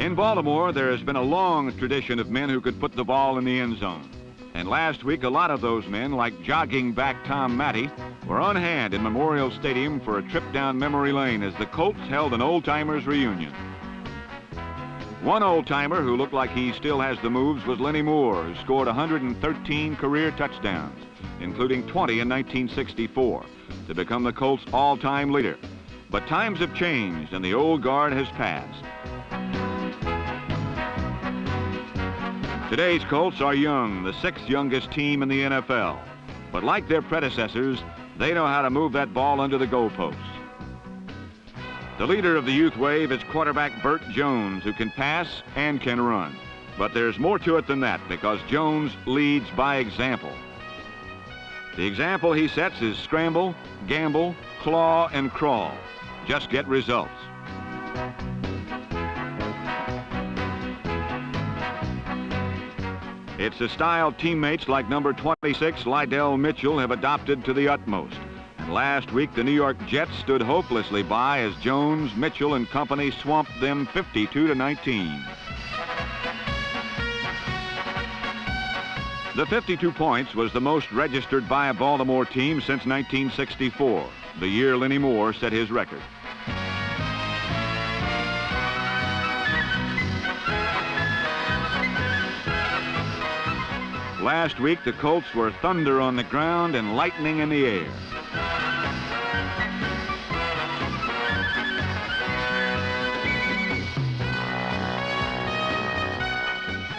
In Baltimore, there has been a long tradition of men who could put the ball in the end zone. And last week, a lot of those men, like jogging back Tom Matty, were on hand in Memorial Stadium for a trip down memory lane as the Colts held an old-timers reunion. One old-timer who looked like he still has the moves was Lenny Moore, who scored 113 career touchdowns, including 20 in 1964, to become the Colts' all-time leader. But times have changed, and the old guard has passed. Today's Colts are young, the sixth youngest team in the NFL. But like their predecessors, they know how to move that ball under the goalposts. The leader of the youth wave is quarterback Burt Jones, who can pass and can run. But there's more to it than that, because Jones leads by example. The example he sets is scramble, gamble, claw, and crawl. Just get results. It's a style teammates like number 26, Lydell Mitchell, have adopted to the utmost. And last week, the New York Jets stood hopelessly by as Jones, Mitchell, and company swamped them 52-19. The 52 points was the most registered by a Baltimore team since 1964, the year Lenny Moore set his record. Last week, the Colts were thunder on the ground and lightning in the air.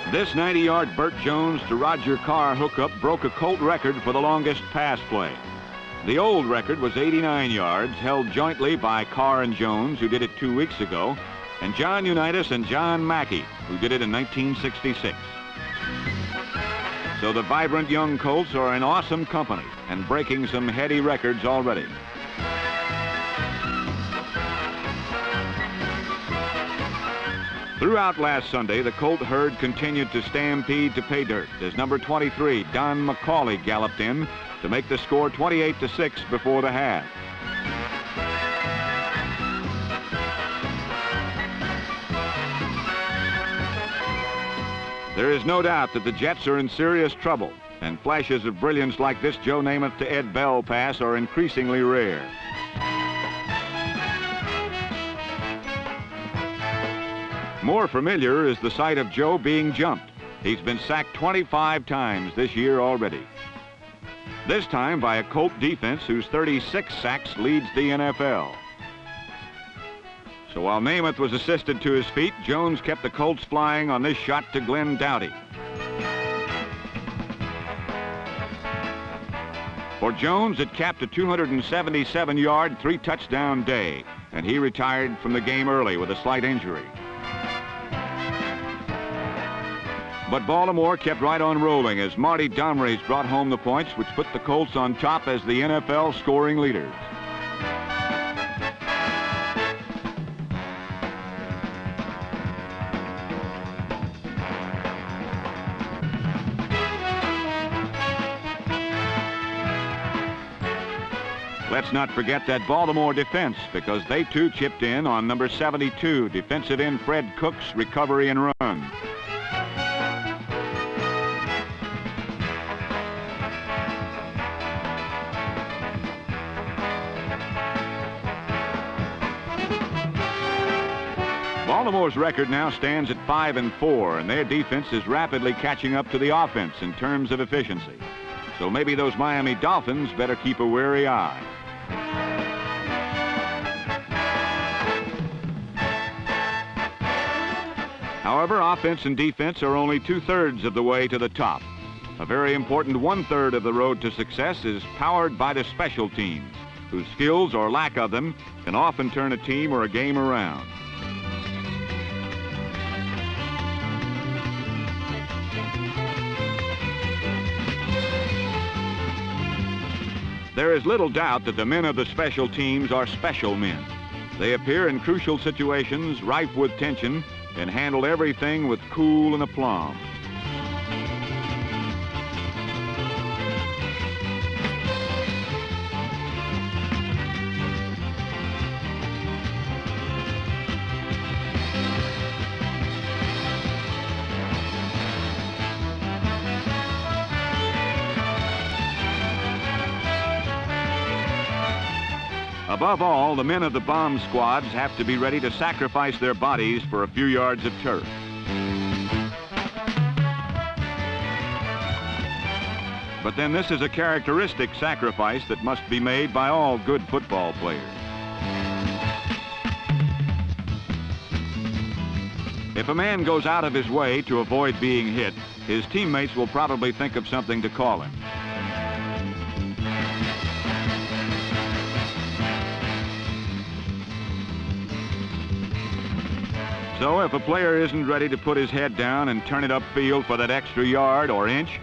This 90-yard Burt Jones to Roger Carr hookup broke a Colt record for the longest pass play. The old record was 89 yards, held jointly by Carr and Jones, who did it 2 weeks ago, and John Unitas and John Mackey, who did it in 1966. So the vibrant young Colts are in awesome company and breaking some heady records already. Throughout last Sunday, the Colt herd continued to stampede to pay dirt as number 23, Don McCauley, galloped in to make the score 28-6 before the half. There is no doubt that the Jets are in serious trouble, and flashes of brilliance like this Joe Namath to Ed Bell pass are increasingly rare. More familiar is the sight of Joe being jumped. He's been sacked 25 times this year already. This time by a Colt defense whose 36 sacks leads the NFL. So while Namath was assisted to his feet, Jones kept the Colts flying on this shot to Glenn Doughty. For Jones, it capped a 277-yard, 3-touchdown day, and he retired from the game early with a slight injury. But Baltimore kept right on rolling as Marty Domrese brought home the points, which put the Colts on top as the NFL scoring leaders. Let's not forget that Baltimore defense, because they too chipped in on number 72, defensive end Fred Cook's recovery and run. Baltimore's record now stands at 5-4, and their defense is rapidly catching up to the offense in terms of efficiency. So maybe those Miami Dolphins better keep a wary eye. However, offense and defense are only 2/3 of the way to the top. A very important 1/3 of the road to success is powered by the special teams, whose skills or lack of them can often turn a team or a game around. There is little doubt that the men of the special teams are special men. They appear in crucial situations rife with tension and handle everything with cool and aplomb. Above all, the men of the bomb squads have to be ready to sacrifice their bodies for a few yards of turf. But then this is a characteristic sacrifice that must be made by all good football players. If a man goes out of his way to avoid being hit, his teammates will probably think of something to call him. So if a player isn't ready to put his head down and turn it upfield for that extra yard or inch,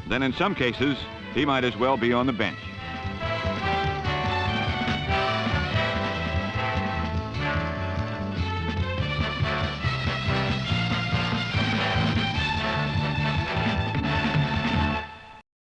then in some cases, he might as well be on the bench.